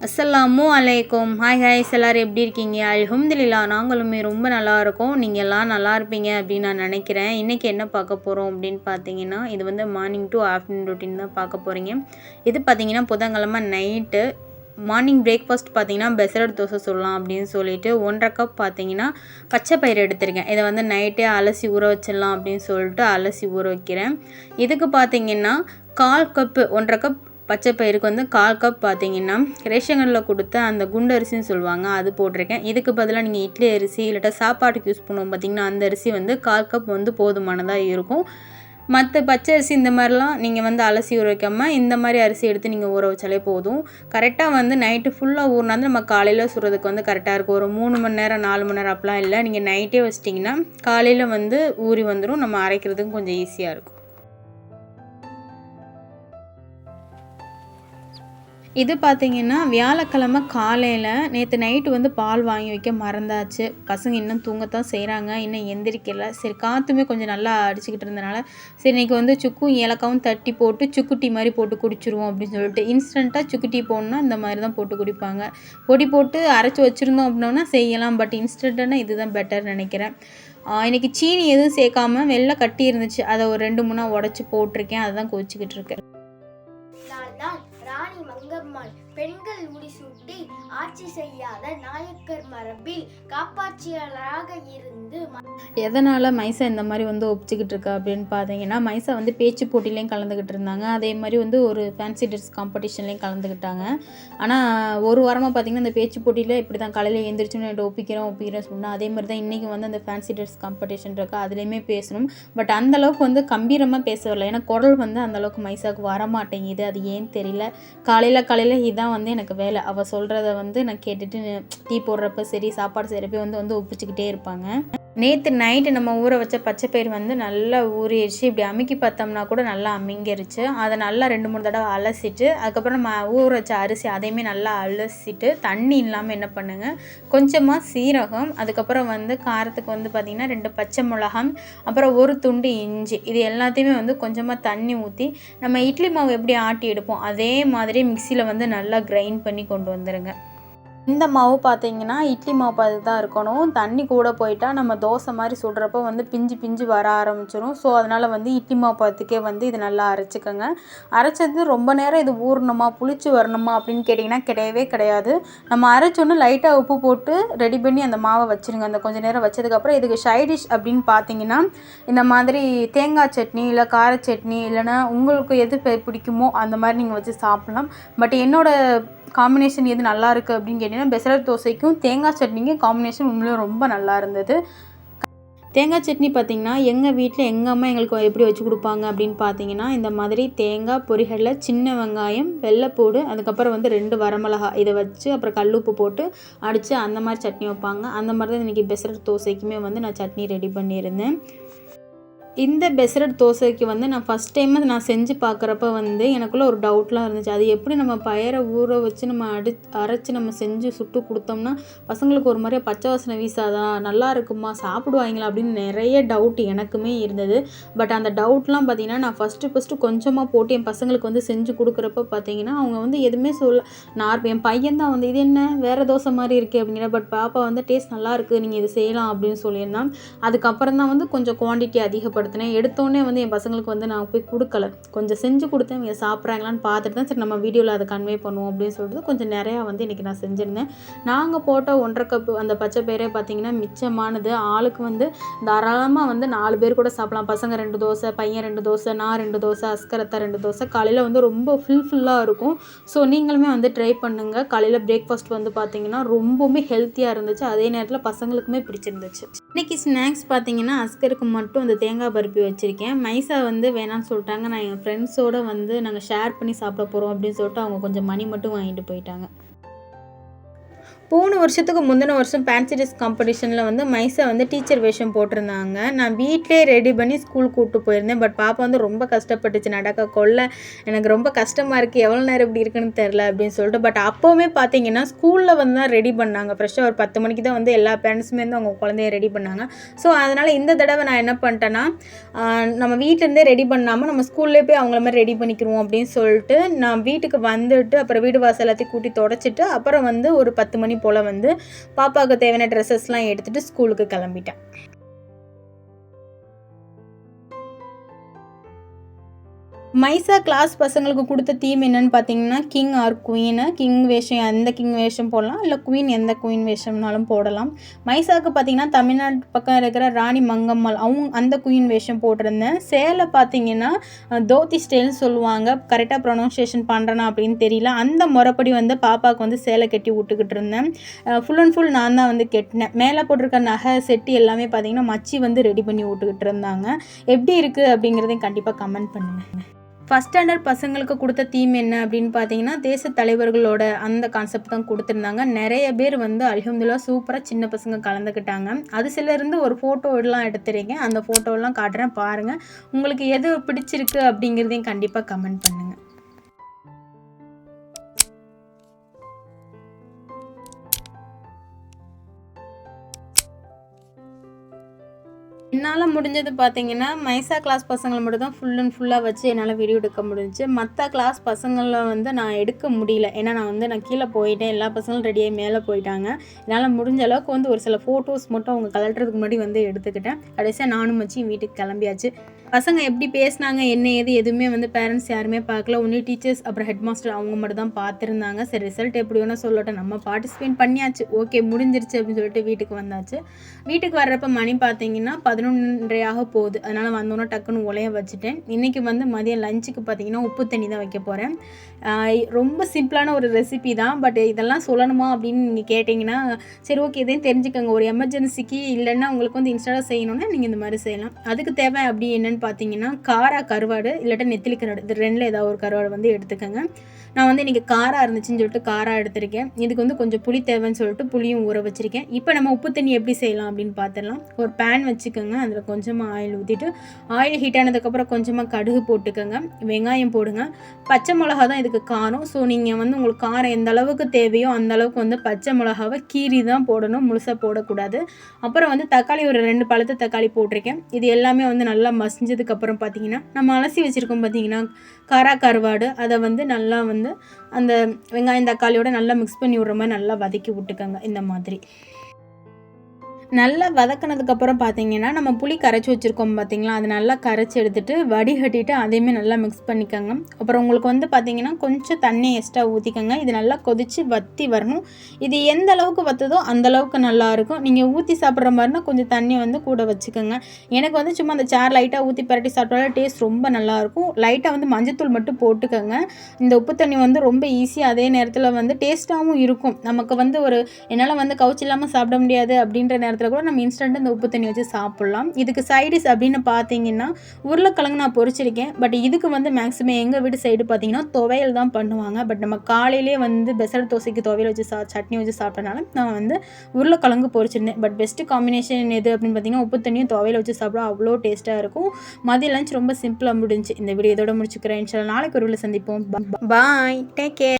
அஸ்ஸலாமு அலைக்கும். ஹாய் ஹாய்ஸ், எல்லோரும் எப்படி இருக்கீங்க? அல்ஹம்துலில்லாஹ் நாங்களுமே ரொம்ப நல்லா இருக்கோம். நீங்கள் எல்லாம் நல்லா இருப்பீங்க அப்படின்னு நான் நினைக்கிறேன். இன்றைக்கி என்ன பார்க்க போகிறோம் அப்படின்னு பார்த்தீங்கன்னா, இது வந்து மார்னிங் டு ஆஃப்டர்நூன் ரொட்டீன் தான் பார்க்க போகிறீங்க. இது பார்த்தீங்கன்னா புதன்கிழமை நைட்டு மார்னிங் பிரேக்ஃபாஸ்ட் பார்த்தீங்கன்னா பெசரட் தோசை சொல்லலாம் அப்படின்னு சொல்லிட்டு 1.5 கப் பார்த்தீங்கன்னா பச்சை பயிறு எடுத்திருக்கேன். இதை வந்து நைட்டே அலசி ஊற வச்சிடலாம் அப்படின்னு சொல்லிட்டு அலசி ஊற வைக்கிறேன். இதுக்கு பார்த்தீங்கன்னா 1/4 கப்பு 1.5 கப் பச்சை பயிருக்கு வந்து 1/4 கப் பார்த்தீங்கன்னா ரேஷன் கடையில் கொடுத்த அந்த குண்டு அரிசின்னு சொல்லுவாங்க, அது போட்டிருக்கேன். இதுக்கு பதிலாக நீங்கள் இட்லி அரிசி இல்லாட்டா சாப்பாட்டுக்கு யூஸ் பண்ணுவோம் பார்த்திங்கன்னா, அந்த அரிசி வந்து 1/4 கப் வந்து போதுமானதாக இருக்கும். மற்ற பச்சை அரிசி இந்த மாதிரிலாம் நீங்கள் வந்து அலசி ஊற வைக்காமல் இந்த மாதிரி அரிசி எடுத்து நீங்கள் ஊற வச்சாலே போதும். கரெக்டாக வந்து நைட்டு ஃபுல்லாக ஊறினா நம்ம காலையில் சுடுறதுக்கு வந்து கரெக்டாக இருக்கும். ஒரு 3 மணி நேரம் 4 மணி நேரம் அப்படிலாம் இல்லை. நீங்கள் நைட்டே வச்சிட்டிங்கன்னா காலையில் வந்து ஊறி வந்துடும். நம்ம அரைக்கிறதுக்கும் கொஞ்சம் ஈஸியாக இருக்கும். இது பார்த்திங்கன்னா வியாழக்கிழமை காலையில் நேற்று நைட்டு வந்து பால் வாங்கி வைக்க மறந்தாச்சு. பசங்க இன்னும் தூங்கத்தான் செய்கிறாங்க, இன்னும் எந்திரிக்கலை. சரி, காற்றுமே கொஞ்சம் நல்லா அடிச்சுக்கிட்டு இருந்தனால சரி இன்றைக்கி வந்து சுக்கும் ஏலக்காவும் தட்டி போட்டு சுக்கு டீ மாதிரி போட்டு குடிச்சிருவோம் அப்படின்னு சொல்லிட்டு இன்ஸ்டண்ட்டாக சுக்கு டீ போடணுன்னா இந்த மாதிரி தான் போட்டு குடிப்பாங்க. பொடி போட்டு அரைச்சி வச்சுருந்தோம் அப்படின்னா செய்யலாம், பட் இன்ஸ்டண்ட்டானா இதுதான் பெட்டர் நினைக்கிறேன். இன்றைக்கி சீனி எதுவும் சேர்க்காமல் வெள்ளை கட்டி இருந்துச்சு, அதை ஒரு 2-3 உடச்சி போட்டிருக்கேன். அதை தான் கொதிச்சிக்கிட்டு இருக்கேன். ராணி மங்கம்மாள் பெண்கள் முடிசூட்டி ஆட்சி செய்யாத நாயக்கர் மரபில் காப்பாட்சியாளராக இருந்து எதனால் மைசா இந்த மாதிரி வந்து ஒப்பிச்சுக்கிட்டு இருக்கா அப்படின்னு பார்த்தீங்கன்னா, மைசா வந்து பேச்சு போட்டிலையும் கலந்துக்கிட்டு இருந்தாங்க. அதே மாதிரி வந்து ஒரு ஃபேன்சி ட்ரெஸ் காம்படிஷன்லேயும் கலந்துக்கிட்டாங்க. ஆனால் ஒரு வாரமாக பார்த்திங்கன்னா இந்த பேச்சு போட்டியில் இப்படி தான் காலையில் எழுந்திரிச்சோன்னு ஒப்பிக்கிறேன் சொன்னால், அதே மாதிரி தான் இன்றைக்கி வந்து அந்த ஃபேன்சி ட்ரெஸ் காம்படிஷன் இருக்கா, அதுலேயுமே பேசணும். பட் அந்தளவுக்கு வந்து கம்பீரமாக பேச வரல, ஏன்னா குரல் வந்து அந்தளவுக்கு மைசாவுக்கு வரமாட்டேங்குது. அது ஏன்னு தெரியல. காலையில் இதான் வந்து எனக்கு வேலை. அவள் சொல்கிறத வந்து நான் கேட்டுட்டு டீ போடுறப்ப சரி, சாப்பாடு செய்கிறப்ப வந்து ஒப்பிச்சுக்கிட்டே இருப்பாங்க. நேற்று நைட்டு நம்ம ஊற வச்ச பச்சை பயிர் வந்து நல்லா ஊறிடுச்சு. இப்படி அமுக்கி பார்த்தோம்னா கூட நல்லா அமுங்கிருச்சு. அதை நல்லா 2-3 தடவை அலசிட்டு அதுக்கப்புறம் நம்ம ஊற வச்ச அரிசி அதையுமே நல்லா அலசிட்டு தண்ணி இல்லாமல் என்ன பண்ணுங்க, கொஞ்சமாக சீரகம், அதுக்கப்புறம் வந்து காரத்துக்கு வந்து பார்த்திங்கன்னா 2 பச்சை மிளகாய், அப்புறம் ஒரு துண்டு இஞ்சி, இது எல்லாத்தையுமே வந்து கொஞ்சமாக தண்ணி ஊற்றி நம்ம இட்லி மாவு எப்படி ஆட்டி எடுப்போம் அதே மாதிரி மிக்சியில் வந்து நல்லா கிரைண்ட் பண்ணி கொண்டு வந்துடுங்க. இந்த மாவு பார்த்திங்கன்னா இட்லி மாவு பார்த்து தான் இருக்கணும். தண்ணி கூட போயிட்டால் நம்ம தோசை மாதிரி சுடுறப்போ வந்து பிஞ்சு வர ஆரம்பிச்சிடும். ஸோ அதனால் வந்து இட்லி மாவு பார்த்துக்கே வந்து இது நல்லா அரைச்சிக்கோங்க. அரைச்சது ரொம்ப நேரம் இது ஊறணுமா புளிச்சு வரணுமா அப்படின்னு கேட்டிங்கன்னா கிடையவே கிடையாது. நம்ம அரைச்சோன்னு லைட்டாக உப்பு போட்டு ரெடி பண்ணி அந்த மாவை வச்சுருங்க. அந்த கொஞ்சம் நேரம் வச்சதுக்கப்புறம் இதுக்கு சைடிஷ் அப்படின்னு பார்த்தீங்கன்னா இந்த மாதிரி தேங்காய் சட்னி இல்லை கார சட்னி இல்லைனா உங்களுக்கு எது பிடிக்குமோ அந்த மாதிரி நீங்கள் வச்சு சாப்பிட்லாம். பட் என்னோடய காம்பினேஷன் எது நல்லா இருக்குது அப்படின்னு கேட்டிங்கன்னா பெசரட் தோசைக்கும் தேங்காய் சட்னிக்கும் காம்பினேஷன் உண்மையிலே ரொம்ப நல்லா இருந்தது. தேங்காய் சட்னி பார்த்திங்கன்னா எங்கள் வீட்டில் எங்கள் அம்மா எங்களுக்கு எப்படி வச்சு கொடுப்பாங்க அப்படின்னு பார்த்தீங்கன்னா, இந்த மாதிரி தேங்காய், பொரிகடலை, சின்ன வெங்காயம், வெள்ளைப்பூடு, அதுக்கப்புறம் வந்து 2 வரமிளகா இதை வச்சு அப்புறம் கல்லுப்பு போட்டு அடித்து அந்த மாதிரி சட்னி வைப்பாங்க. அந்த மாதிரி தான் இன்றைக்கி பெசரட் தோசைக்குமே வந்து நான் சட்னி ரெடி பண்ணியிருந்தேன். இந்த பெசரட் தோசைக்கு வந்து நான் ஃபஸ்ட் டைம் நான் செஞ்சு பார்க்குறப்ப வந்து எனக்குள்ளே ஒரு டவுட்லாம் இருந்துச்சு. அது எப்படி நம்ம பயரை ஊற வச்சு நம்ம அரைச்சி நம்ம செஞ்சு சுட்டு கொடுத்தோம்னா பசங்களுக்கு ஒரு மாதிரியாக பச்சை வாசனை வீசாதா, நல்லா இருக்குமா, சாப்பிடுவாங்களா அப்படின்னு நிறைய டவுட் எனக்குமே இருந்தது. பட் அந்த டவுட்லாம் பார்த்திங்கன்னா நான் ஃபஸ்ட்டு கொஞ்சமாக போட்டு என் பசங்களுக்கு வந்து செஞ்சு கொடுக்குறப்ப பார்த்திங்கன்னா அவங்க வந்து எதுவுமே என் பையன் தான் வந்து இது என்ன வேறு தோசை மாதிரி இருக்குது அப்படிங்கிற. பட் பாப்பா வந்து டேஸ்ட் நல்லாயிருக்கு, நீங்கள் இது செய்யலாம் அப்படின்னு சொல்லியிருந்தான். அதுக்கப்புறம் தான் வந்து கொஞ்சம் குவான்டிட்டி அதிகப்படுத்தினேன். எடுத்தோடனே வந்து என் பசங்களுக்கு வந்து நான் போய் கொடுக்கல, கொஞ்சம் செஞ்சு கொடுத்தேன். இவங்க சாப்பிட்றாங்களான்னு பார்த்துட்டு தான் சரி நம்ம வீடியோவில் அதை கன்வே பண்ணுவோம் அப்படின்னு சொல்லிட்டு கொஞ்சம் நிறையா வந்து இன்றைக்கி நான் செஞ்சுருந்தேன். நாங்கள் போட்ட 1.5 கப்பு அந்த பச்சை பயிரே பார்த்திங்கன்னா மிச்சமானது. ஆளுக்கு வந்து தாராளமாக வந்து 4 பேர் கூட சாப்பிட்லாம். பசங்க 2 தோசை, பையன் 2 தோசை, நான் 2 தோசை, அஸ்கரத்தா 2 தோசை. காலையில் வந்து ரொம்ப ஃபுல்லாக இருக்கும். ஸோ நீங்களுமே வந்து ட்ரை பண்ணுங்கள். காலையில் பிரேக்ஃபாஸ்ட் வந்து பார்த்திங்கன்னா ரொம்பவுமே ஹெல்த்தியாக இருந்துச்சு, அதே நேரத்தில் பசங்களுக்குமே பிடிச்சிருந்துச்சு. இன்றைக்கி ஸ்நாக்ஸ் பார்த்திங்கன்னா அஸ்கருக்கு மட்டும் அந்த தேங்காய் பருப்பி வச்சுருக்கேன். மைசா வந்து வேணான்னு சொல்லிட்டாங்க. நான் என் ஃப்ரெண்ட்ஸோடு வந்து நாங்கள் ஷேர் பண்ணி சாப்பிட போகிறோம் அப்படின்னு சொல்லிட்டு அவங்க கொஞ்சம் மணி மட்டும் வாங்கிட்டு போயிட்டாங்க. போன வருஷத்துக்கு முந்தின வருஷம் ஃபேன்சி ட்ரெஸ் காம்படிஷனில் வந்து மைசா வந்து டீச்சர் வேஷம் போட்டிருந்தாங்க. நான் வீட்டிலே ரெடி பண்ணி ஸ்கூல் கூப்பிட்டு போயிருந்தேன். பட் பாப்பா வந்து ரொம்ப கஷ்டப்பட்டுச்சு, நடக்க கொள்ள எனக்கு ரொம்ப கஷ்டமாக இருக்குது, எவ்வளோ நேரம் இப்படி இருக்குன்னு தெரில அப்படின்னு சொல்லிட்டு. பட் அப்போவுமே பார்த்தீங்கன்னா ஸ்கூலில் வந்து தான் ரெடி பண்ணாங்க. ஃப்ரெஷ்ஷாக ஒரு 10 மணிக்கு தான் வந்து எல்லா பேரண்ட்ஸுமே வந்து அவங்க குழந்தைய ரெடி பண்ணாங்க. ஸோ அதனால் இந்த தடவை நான் என்ன பண்ணிட்டேன்னா, நம்ம வீட்டிலேருந்தே ரெடி பண்ணாமல் நம்ம ஸ்கூல்லே போய் அவங்கள மாதிரி ரெடி பண்ணிக்கிறோம் அப்படின்னு சொல்லிட்டு நான் வீட்டுக்கு வந்துட்டு அப்புறம் வீடு வாசல் எல்லாத்தையும் கூட்டி தொடச்சிட்டு அப்புறம் வந்து ஒரு 10 மணி போல் வந்து பாப்பாவுக்கு தேவையான ட்ரெஸ்ஸஸ்லாம் எடுத்துகிட்டு ஸ்கூலுக்கு கிளம்பிட்டேன். மைசா கிளாஸ் பசங்களுக்கு கொடுத்த தீம் என்னென்னு பார்த்தீங்கன்னா, கிங் ஆர் குவீனு. கிங் வேஷம் எந்த கிங் வேஷம் போடலாம், இல்லை குவீன் எந்த குவீன் வேஷம்னாலும் போடலாம். மைசாவுக்கு பார்த்தீங்கன்னா தமிழ்நாட்டு பக்கம் இருக்கிற ராணி மங்கம்மாள் அந்த குவீன் வேஷம் போட்டிருந்தேன். சேலை பார்த்தீங்கன்னா தோத்தி ஸ்டைல்னு சொல்லுவாங்க, கரெக்டாக ப்ரொனவுன்சியேஷன் பண்ணுறேனா அப்படின்னு தெரியல. அந்த முறைப்படி வந்து பாப்பாவுக்கு வந்து சேலை கட்டி விட்டுக்கிட்டு இருந்தேன். ஃபுல் அண்ட் ஃபுல் நான் தான் வந்து கெட்டினேன். மேலே போட்டிருக்க நகை செட்டு எல்லாமே பார்த்தீங்கன்னா மச்சி வந்து ரெடி பண்ணி விட்டுக்கிட்டு இருந்தாங்க. எப்படி இருக்குது அப்படிங்கிறதையும் கண்டிப்பாக கமெண்ட் பண்ணுங்கள். ஃபஸ்ட் ஸ்டாண்டர்ட் பசங்களுக்கு கொடுத்த தீம் என்ன அப்படின்னு பார்த்தீங்கன்னா, தேச தலைவர்களோட அந்த கான்செப்ட் தான் கொடுத்துருந்தாங்க. நிறைய பேர் வந்து அல்ஹம்துலில்லாஹ் சூப்பராக சின்ன பசங்க கலந்துக்கிட்டாங்க. அது சிலருந்து ஒரு ஃபோட்டோலாம் எடுத்துருக்கேன், அந்த ஃபோட்டோலாம் காட்டுறேன் பாருங்கள். உங்களுக்கு எது பிடிச்சிருக்கு அப்படிங்கிறதையும் கண்டிப்பாக கமெண்ட் பண்ணுங்கள். என்னால் முடிஞ்சது பார்த்தீங்கன்னா, மைசா கிளாஸ் பசங்களை மட்டும் தான் ஃபுல் அண்ட் ஃபுல்லாக வச்சு என்னால் வீடியோ எடுக்க முடிஞ்சிச்சு. மற்ற கிளாஸ் பசங்களில் வந்து நான் எடுக்க முடியல. ஏன்னா நான் கீழே போயிட்டேன், எல்லா பசங்களும் ரெடியாகி மேலே போயிட்டாங்க. என்னால் முடிஞ்ச அளவுக்கு வந்து ஒரு சில ஃபோட்டோஸ் மட்டும் அவங்க கலட்டுறதுக்கு முன்னாடி வந்து எடுத்துக்கிட்டேன். கடைசியாக நானும் வச்சு வீட்டுக்கு கிளம்பியாச்சு. பசங்க எப்படி பேசினாங்க என்ன ஏது எதுவுமே வந்து பேரண்ட்ஸ் யாருமே பார்க்கல. ஒன்லி டீச்சர்ஸ் அப்புறம் ஹெட் மாஸ்டர் அவங்க மட்டும் தான் பார்த்துருந்தாங்க. சரி ரிசல்ட் எப்படி வேணால் சொல்லட்டும், நம்ம பார்ட்டிசிபேட் பண்ணியாச்சு, ஓகே முடிஞ்சிருச்சு அப்படின்னு சொல்லிட்டு வீட்டுக்கு வந்தாச்சு. வீட்டுக்கு வர்றப்ப மணி பார்த்தீங்கன்னா 11:30 போகுது. அதனால் வந்தோன்னே டக்குன்னு உலைய வச்சுட்டேன். இன்றைக்கி வந்து மதியம் லஞ்சுக்கு பார்த்தீங்கன்னா உப்பு தண்ணி தான் வைக்க போகிறேன். ரொம்ப சிம்பிளான ஒரு ரெசிபி தான். பட் இதெல்லாம் சொல்லணுமா அப்படின்னு நீங்கள் கேட்டிங்கன்னா சரி ஓகே இதையும் தெரிஞ்சுக்கோங்க. ஒரு எமர்ஜென்சிக்கு இல்லைன்னா உங்களுக்கு வந்து இன்ஸ்டாலாக செய்யணுன்னா நீங்கள் இந்த மாதிரி செய்யலாம். அதுக்கு தேவை அப்படி என்னென்னு பார்த்தீங்கன்னா காரா கருவாடு இல்லாட்டா நெத்திலி கருவாடு, இது ரெண்டில் ஏதாவது ஒரு கருவாடு வந்து எடுத்துக்கோங்க. நான் வந்து இன்றைக்கி காரா இருந்துச்சுன்னு சொல்லிட்டு காரா எடுத்திருக்கேன். இதுக்கு வந்து கொஞ்சம் புளி தேவைன்னு சொல்லிட்டு புளியும் ஊற வச்சுருக்கேன். இப்போ நம்ம உப்பு தண்ணி எப்படி செய்யலாம் அப்படின்னு பார்த்துடலாம். ஒரு பேன் வச்சுக்கோங்க, அதில் கொஞ்சமாக ஆயில் ஊற்றிட்டு ஆயில் ஹீட் ஆனதுக்கப்புறம் கொஞ்சமாக கடுகு போட்டுக்கோங்க, வெங்காயம் போடுங்க. பச்சை மிளகா தான் இதுக்கு காரம். ஸோ நீங்கள் வந்து உங்களுக்கு காரம் எந்த அளவுக்கு தேவையோ அந்த அளவுக்கு வந்து பச்சை மிளகாவை கீரி தான் போடணும், முழுசாக போடக்கூடாது. அப்புறம் வந்து தக்காளி ஒரு 2 பழுத்த தக்காளி போட்டிருக்கேன். இது எல்லாமே வந்து நல்லா மசிஞ்சதுக்கப்புறம் பார்த்தீங்கன்னா நம்ம அலசி வச்சுருக்கோம் பார்த்தீங்கன்னா காரா கருவாடு, அதை வந்து நல்லா வந்து அந்த வெங்காயம் தக்காளியோட நல்லா மிக்ஸ் பண்ணி விடுற மாதிரி நல்லா வதக்கி விட்டுக்கோங்க. இந்த மாதிரி நல்லா வதக்கினதுக்கப்புறம் பார்த்தீங்கன்னா நம்ம புளி கரைச்சி வச்சுருக்கோம் பார்த்தீங்களா, அது நல்லா கரைச்சி எடுத்துகிட்டு வடிகட்டிட்டு அதையுமே நல்லா மிக்ஸ் பண்ணிக்கோங்க. அப்புறம் உங்களுக்கு வந்து பார்த்தீங்கன்னா கொஞ்சம் தண்ணி எக்ஸ்ட்ரா ஊற்றிக்கோங்க. இது நல்லா கொதித்து வற்றி வரணும். இது எந்த அளவுக்கு வற்றுதோ அந்தளவுக்கு நல்லாயிருக்கும். நீங்கள் ஊற்றி சாப்பிட்ற மாதிரினா கொஞ்சம் தண்ணி வந்து கூட வச்சுக்கோங்க. எனக்கு வந்து சும்மா அந்த சார் லைட்டாக ஊற்றி பரட்டி சாப்பிட்டாலே டேஸ்ட் ரொம்ப நல்லாயிருக்கும். லைட்டாக வந்து மஞ்சத்தூள் மட்டும் போட்டுக்கோங்க. இந்த உப்பு தண்ணி வந்து ரொம்ப ஈஸியாக அதே நேரத்தில் வந்து டேஸ்ட்டாகவும் இருக்கும். நமக்கு வந்து ஒரு என்னால் வந்து கவுச்சி இல்லாமல் சாப்பிட முடியாது அப்படின்ற நேரத்தில் கூட நம்ம இன்ஸ்டன்ட் இந்த உப்பு தண்ணி வச்சு சாப்பிட்லாம். இதுக்கு சைடிஷ் அப்படின்னு பார்த்தீங்கன்னா உருளைக்கிழங்கு நான் பொரிச்சிருக்கேன். பட் இதுக்கு வந்து மேக்ஸிமம் எங்கள் வீட்டு சைடு பார்த்தீங்கன்னா துவையல் தான் பண்ணுவாங்க. பட் நம்ம காலையிலே வந்து பெசல் தோசைக்கு துவையல் வச்சு சட்னி வச்சு சாப்பிட்டனால நான் வந்து உருளைக்கிழங்கு பொரிச்சிருந்தேன். பட் பெஸ்ட்டு காம்பினேஷன் எது அப்படின்னு பார்த்தீங்கன்னா உப்பு தண்ணியும் துவையல் வச்சு சாப்பிட அவ்வளோ டேஸ்ட்டாக இருக்கும். மதிய லஞ்ச் ரொம்ப சிம்பிளாக முடிஞ்சு. இந்த வீடியோ இதோட முடிச்சுக்கிறேன். இன்ஷால்லா நாளைக்கு ஒரு வீடியோவில் சந்திப்போம். பாய், டேக் கேர்.